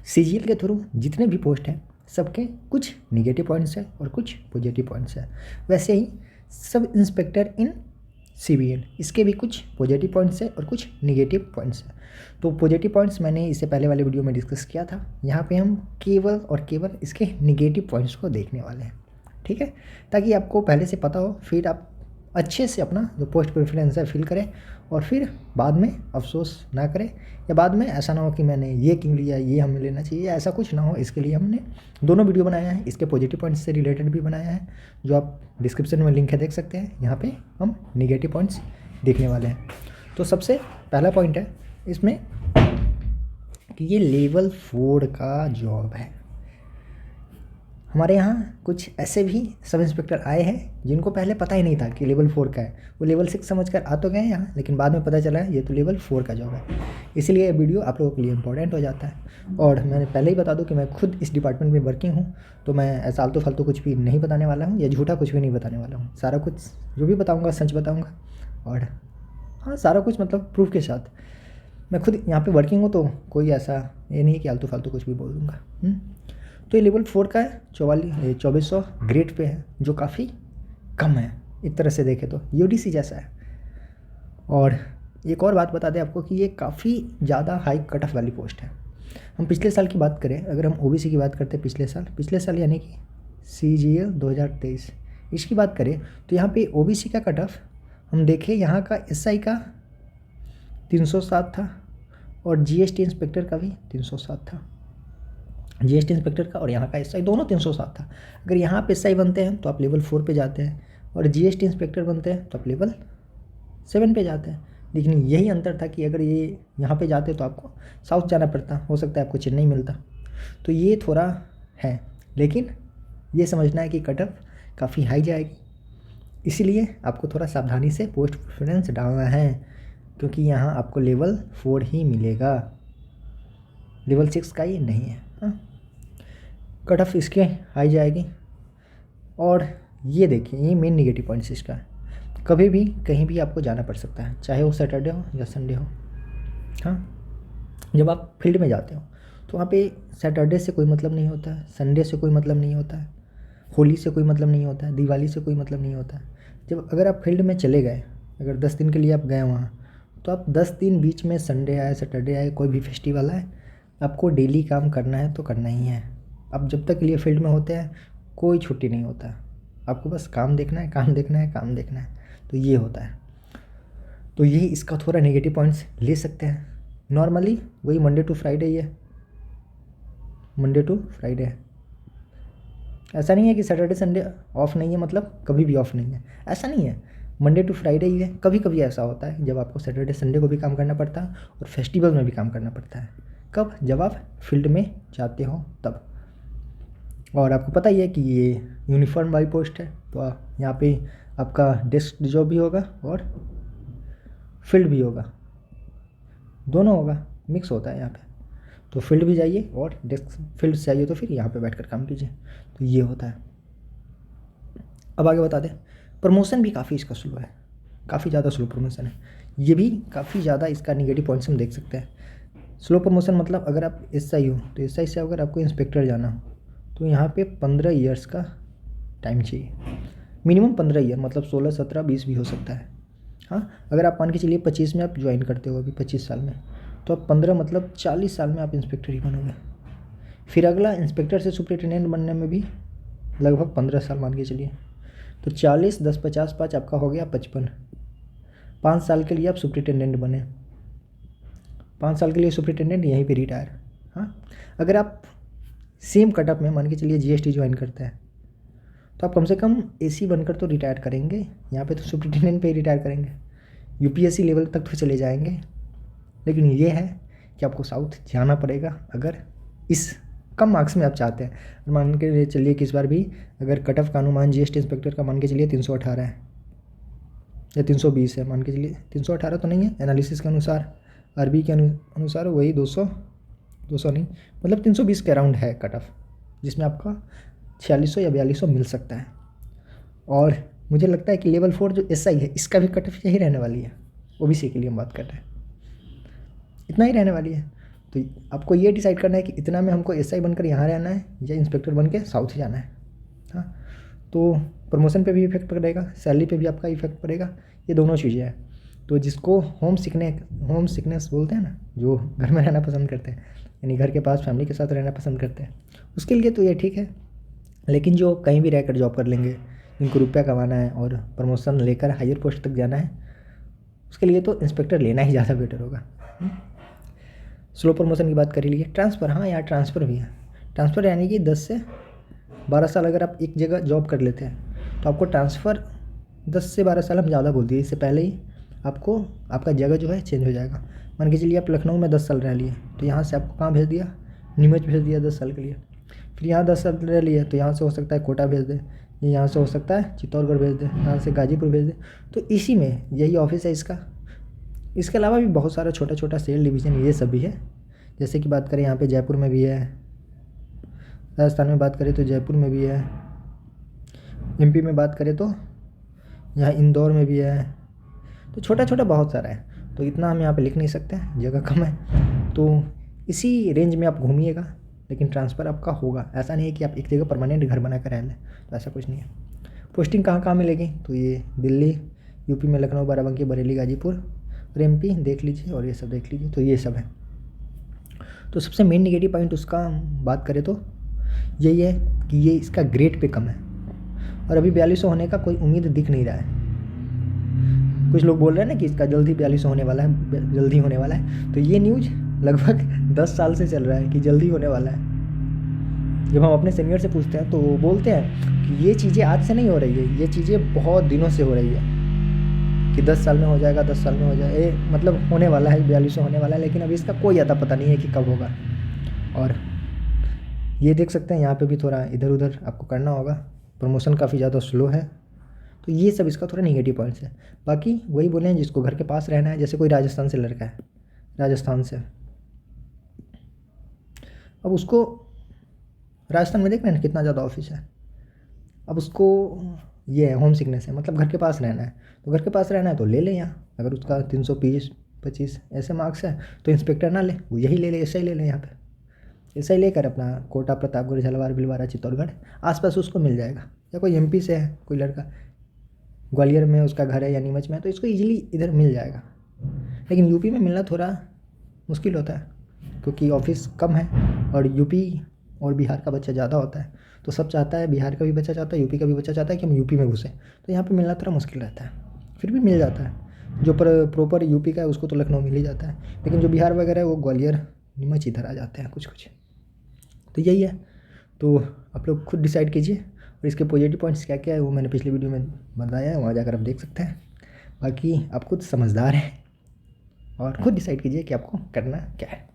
CGL के through जितने भी पोस्ट हैं सबके कुछ निगेटिव पॉइंट्स हैं और कुछ पॉजिटिव पॉइंट्स हैं। वैसे ही सब इंस्पेक्टर इन सीबीएल इसके भी कुछ पॉजिटिव पॉइंट्स हैं और कुछ निगेटिव पॉइंट्स हैं। तो पॉजिटिव पॉइंट्स मैंने इससे पहले वाले वीडियो में डिस्कस किया था। यहाँ पे हम केवल और केवल इसके निगेटिव पॉइंट्स को देखने वाले हैं, ठीक है, ताकि आपको पहले से पता हो, फिर आप अच्छे से अपना जो पोस्ट प्रेफरेंस है फिल करें और फिर बाद में अफसोस ना करें, या बाद में ऐसा ना हो कि मैंने ये क्यों लिया, ये हमें लेना चाहिए, ऐसा कुछ ना हो। इसके लिए हमने दोनों वीडियो बनाया है, इसके पॉजिटिव पॉइंट्स से रिलेटेड भी बनाया है, जो आप डिस्क्रिप्शन में लिंक है देख सकते हैं। यहाँ पे हम निगेटिव पॉइंट्स देखने वाले हैं। तो सबसे पहला पॉइंट है इसमें कि ये लेवल 4 का जॉब है। हमारे यहाँ कुछ ऐसे भी सब इंस्पेक्टर आए हैं जिनको पहले पता ही नहीं था कि लेवल 4 का है। वो लेवल 6 समझ कर आ तो गए यहाँ, लेकिन बाद में पता चला है ये तो लेवल 4 का जॉब है। इसीलिए ये वीडियो आप लोगों के लिए इंपॉर्टेंट हो जाता है। और मैंने पहले ही बता दूं कि मैं खुद इस डिपार्टमेंट में वर्किंग हूँ, तो मैं ऐसा आलतू फालतू कुछ भी नहीं बताने वाला हूँ या झूठा कुछ भी नहीं बताने वाला हूँ। सारा कुछ जो भी बताऊँगा सच बताऊँगा, और हाँ सारा कुछ मतलब प्रूफ के साथ। मैं खुद यहाँ पर वर्किंग हूँ, तो कोई ऐसा ये नहीं कि आलतू फालतू कुछ भी बोल दूँगा। तो ये लेवल 4 का है, 2400 ग्रेड पे है, जो काफ़ी कम है एक तरह से देखें तो, यूडीसी जैसा है। और एक और बात बता दें आपको कि ये काफ़ी ज़्यादा हाई कट ऑफ वाली पोस्ट है। हम पिछले साल की बात करें, अगर हम ओबीसी की बात करते हैं पिछले साल यानी कि सीजीएल 2023 इसकी बात करें, तो यहाँ पे ओबीसी का कट ऑफ हम देखें, यहाँ का एसआई का 307 था और जीएसटी इंस्पेक्टर का भी 307 था। जीएसटी इंस्पेक्टर का और यहाँ का एसआई दोनों 307 था। अगर यहाँ पे एसआई बनते हैं तो आप लेवल 4 पे जाते हैं, और जीएसटी इंस्पेक्टर बनते हैं तो आप लेवल 7 पे जाते हैं। लेकिन यही अंतर था कि अगर ये यहाँ पे जाते तो आपको साउथ जाना पड़ता, हो सकता है आपको चेन्नई मिलता। तो ये थोड़ा है, लेकिन ये समझना है कि कट ऑफ काफ़ी हाई जाएगी, इसीलिए आपको थोड़ा सावधानी से पोस्ट प्रेफरेंस डालना है, क्योंकि यहाँ आपको लेवल 4 ही मिलेगा, लेवल 6 का ये नहीं है। कट ऑफ इसके हाई जाएगी। और ये देखिए, ये मेन निगेटिव पॉइंट्स इसका है, कभी भी कहीं भी आपको जाना पड़ सकता है, चाहे वो सैटरडे हो या संडे हो। हाँ, जब आप फील्ड में जाते हो तो वहाँ पे सैटरडे से कोई मतलब नहीं होता है, संडे से कोई मतलब नहीं होता है, होली से कोई मतलब नहीं होता है, दिवाली से कोई मतलब नहीं होता है। जब अगर आप फील्ड में चले गए, अगर 10 दिन के लिए आप गए वहाँ, तो आप 10 दिन बीच में संडे आए, सैटरडे आए, कोई भी फेस्टिवल आए, आपको डेली काम करना है तो करना ही है। अब जब तक के लिए फील्ड में होते हैं कोई छुट्टी नहीं होता है, आपको बस काम देखना है, काम देखना है, काम देखना है। तो ये होता है। तो यही इसका थोड़ा नेगेटिव पॉइंट्स ले सकते हैं। नॉर्मली वही मंडे टू फ्राइडे ही है, मंडे टू फ्राइडे है। ऐसा नहीं है कि सैटरडे संडे ऑफ नहीं है, मतलब कभी भी ऑफ नहीं है, ऐसा नहीं है, मंडे टू फ्राइडे ही है। कभी कभी ऐसा होता है जब आपको सैटरडे संडे को भी काम करना पड़ता है और फेस्टिवल में भी काम करना पड़ता है। कब? जब आप फील्ड में जाते हो तब। और आपको पता ही है कि ये यूनिफॉर्म वाली पोस्ट है, तो यहाँ पे आपका डेस्क जॉब भी होगा और फील्ड भी होगा, दोनों होगा, मिक्स होता है यहाँ पे। तो फील्ड भी जाइए और डेस्क फील्ड से जाइए तो फिर यहाँ पे बैठकर काम कीजिए, तो ये होता है। अब आगे बता दें, प्रमोशन भी काफ़ी इसका स्लो है, काफ़ी ज़्यादा स्लो प्रमोशन है। ये भी काफ़ी ज़्यादा इसका निगेटिव पॉइंट्स हम देख सकते हैं। स्लो प्रमोशन मतलब अगर आप एसआई हो तो एसआई से अगर आपको इंस्पेक्टर जाना हो तो यहाँ पे 15 ईयर्स का टाइम चाहिए, मिनिमम 15 ईयर, मतलब 16, 17, 20 भी हो सकता है। हाँ, अगर आप मान के चलिए 25 में आप ज्वाइन करते हो, अभी 25 साल में, तो आप 15 मतलब 40 साल में आप इंस्पेक्टर ही बनोगे। फिर अगला इंस्पेक्टर से सुपरिटेंडेंट बनने में भी लगभग 15 साल मान के चलिए, तो 40, 10, 50, 5 आपका हो गया 55। 5 साल के लिए आप सुपरिटेंडेंट बने, 5 साल के लिए सुपरिटेंडेंट, यहीं पे रिटायर। हाँ, अगर आप सेम कटअप में मान के चलिए जीएसटी ज्वाइन करते हैं तो आप कम से कम एसी बनकर तो रिटायर करेंगे, यहाँ पे तो सुपरिटेंडेंट पे ही रिटायर करेंगे, यूपीएससी लेवल तक तो चले जाएंगे। लेकिन ये है कि आपको साउथ जाना पड़ेगा अगर इस कम मार्क्स में आप चाहते हैं। मान के चलिए कि इस बार भी अगर कटअप का अनुमान जीएसटी इंस्पेक्टर का मान के चलिए 318 है या 320 है, मान के चलिए 318 तो नहीं है, एनालिसिस के अनुसार, आरबी के अनुसार वही 200 नहीं, मतलब 320 के अराउंड है कट ऑफ, जिसमें आपका 4600 या 4200 मिल सकता है। और मुझे लगता है कि लेवल 4 जो एसआई है इसका भी कट ऑफ यही रहने वाली है, ओबीसी के लिए हम बात कर रहे हैं, इतना ही रहने वाली है। तो आपको ये डिसाइड करना है कि इतना में हमको एसआई बनकर यहाँ रहना है या इंस्पेक्टर बन के साउथ जाना है। हाँ, तो प्रमोशन पे भी इफेक्ट पड़ेगा, सैलरी पे भी आपका इफेक्ट पड़ेगा, ये दोनों चीज़ें हैं। तो जिसको होम सिकनेस बोलते हैं ना, जो घर में रहना पसंद करते हैं, यानी घर के पास फैमिली के साथ रहना पसंद करते हैं, उसके लिए तो ये ठीक है। लेकिन जो कहीं भी रहकर जॉब कर लेंगे, जिनको रुपया कमाना है और प्रमोशन लेकर हायर पोस्ट तक जाना है, उसके लिए तो इंस्पेक्टर लेना ही ज़्यादा बेटर होगा। स्लो प्रमोशन की बात कर ही लिए। ट्रांसफ़र, हाँ यार ट्रांसफ़र भी है। ट्रांसफ़र यानी कि 10 से 12 साल अगर आप एक जगह जॉब कर लेते हैं तो आपको ट्रांसफ़र 10 से 12 साल हम ज़्यादा बोल दिए, इससे पहले ही आपको आपका जगह जो है चेंज हो जाएगा। मान के चलिए आप लखनऊ में 10 साल रह लिए, तो यहाँ से आपको कहाँ भेज दिया, नीमच भेज दिया 10 साल के लिए। फिर यहाँ 10 साल रह लिए तो यहाँ से हो सकता है कोटा भेज दे, यहाँ से हो सकता है चित्तौड़गढ़ भेज दे, यहाँ से गाजीपुर भेज दे। तो इसी में यही ऑफिस है इसका। इसके अलावा भी बहुत सारा छोटा छोटा सेल डिवीज़न ये सब भी है। जैसे कि बात करें यहाँ पे जयपुर में भी है, राजस्थान में बात करें तो जयपुर में भी है, एमपी में बात करें तो यहाँ इंदौर में भी है। तो छोटा छोटा बहुत सारा है, तो इतना हम यहाँ पे लिख नहीं सकते हैं, जगह कम है। तो इसी रेंज में आप घूमिएगा, लेकिन ट्रांसफ़र आपका होगा। ऐसा नहीं है कि आप एक जगह परमानेंट घर बना कर रह लें, तो ऐसा कुछ नहीं है। पोस्टिंग कहाँ कहाँ मिलेगी, तो ये दिल्ली, यूपी में लखनऊ, बाराबंकी, बरेली, गाजीपुर, और एमपी देख लीजिए, और ये सब देख लीजिए। तो ये सब है। तो सबसे मेन नेगेटिव पॉइंट उसका बात करें तो यही है कि ये इसका ग्रेड पे कम है, और अभी 4200 होने का कोई उम्मीद दिख नहीं रहा है। कुछ लोग बोल रहे हैं ना कि इसका जल्दी 4200 होने वाला है, जल्दी होने वाला है। तो ये न्यूज़ लगभग 10 साल से चल रहा है कि जल्दी होने वाला है। जब हम अपने सीनियर से पूछते हैं तो वो बोलते हैं कि ये चीज़ें आज से नहीं हो रही है, ये चीज़ें बहुत दिनों से हो रही है कि 10 साल में हो जाएगा, 10 साल में हो जाए, मतलब होने वाला है, 4200 होने वाला है। लेकिन अभी इसका कोई अता पता नहीं है कि कब होगा। और ये देख सकते हैं यहाँ पे भी थोड़ा इधर उधर आपको करना होगा, प्रमोशन काफ़ी ज़्यादा स्लो है। तो ये सब इसका थोड़ा नेगेटिव पॉइंट्स है। बाकी वही बोले हैं, जिसको घर के पास रहना है, जैसे कोई राजस्थान से लड़का है, राजस्थान से, अब उसको राजस्थान में देख रहे हैं कितना ज़्यादा ऑफिस है। अब उसको ये है होम सिकनेस है, मतलब घर के पास रहना है। तो घर के पास रहना है तो ले ले यहाँ, अगर उसका 320-25 ऐसे मार्क्स है तो इंस्पेक्टर ना ले, वो यही ले ले, ऐसा ही ले ले। यहाँ पे ऐसा ही लेकर अपना कोटा, प्रतापगढ़, झलवार, भिलवाड़ा, चित्तौड़गढ़ आसपास उसको मिल जाएगा। या कोई एमपी से है कोई लड़का, ग्वालियर में उसका घर है या नीमच में है, तो इसको ईजिली इधर मिल जाएगा। लेकिन यूपी में मिलना थोड़ा मुश्किल होता है, क्योंकि ऑफिस कम है और यूपी और बिहार का बच्चा ज़्यादा होता है। तो सब चाहता है, बिहार का भी बच्चा चाहता है, यूपी का भी बच्चा चाहता है कि हम यूपी में घुसें। तो यहाँ पे मिलना थोड़ा मुश्किल रहता है, फिर भी मिल जाता है। जो प्रॉपर यूपी का है उसको तो लखनऊ मिल ही जाता है, लेकिन जो बिहार वगैरह है वो ग्वालियर, नीमच इधर आ जाते हैं कुछ कुछ। तो यही है। तो आप लोग खुद डिसाइड कीजिए, और इसके पॉजिटिव पॉइंट्स क्या क्या है वो मैंने पिछले वीडियो में बताया है, वहाँ जाकर आप देख सकते हैं। बाकी आप खुद समझदार हैं और खुद डिसाइड कीजिए कि आपको करना क्या है।